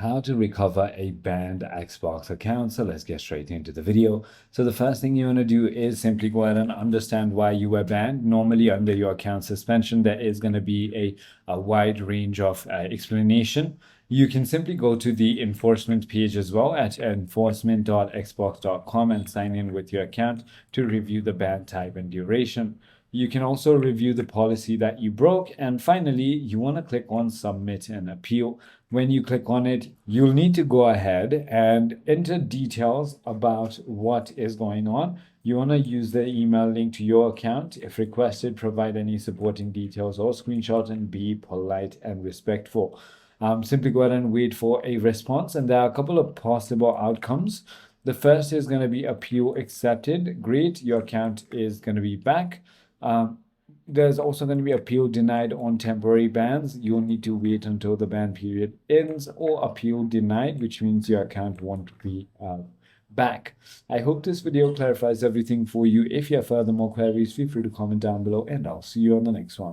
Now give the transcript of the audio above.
how to recover a banned Xbox account. So let's get straight into the video. So the first thing you want to do is simply go ahead and understand why you were banned. Normally under your account suspension, there is going to be a wide range of explanation. You can simply go to the enforcement page as well at enforcement.xbox.com and sign in with your account to review the ban type and duration. You can also review the policy that you broke. And finally, you want to click on submit and appeal. When you click on it, you'll need to go ahead and enter details about what is going on. You want to use the email link to your account. If requested, provide any supporting details or screenshot and be polite and respectful. Simply go ahead and wait for a response. And there are a couple of possible outcomes. The first is going to be appeal accepted. Great, your account is going to be back. There's also going to be appeal denied on temporary bans. You'll need to wait until the ban period ends, or appeal denied, which means your account won't be back. I hope this video clarifies everything for you. If you have further more queries, feel free to comment down below, and I'll see you on the next one.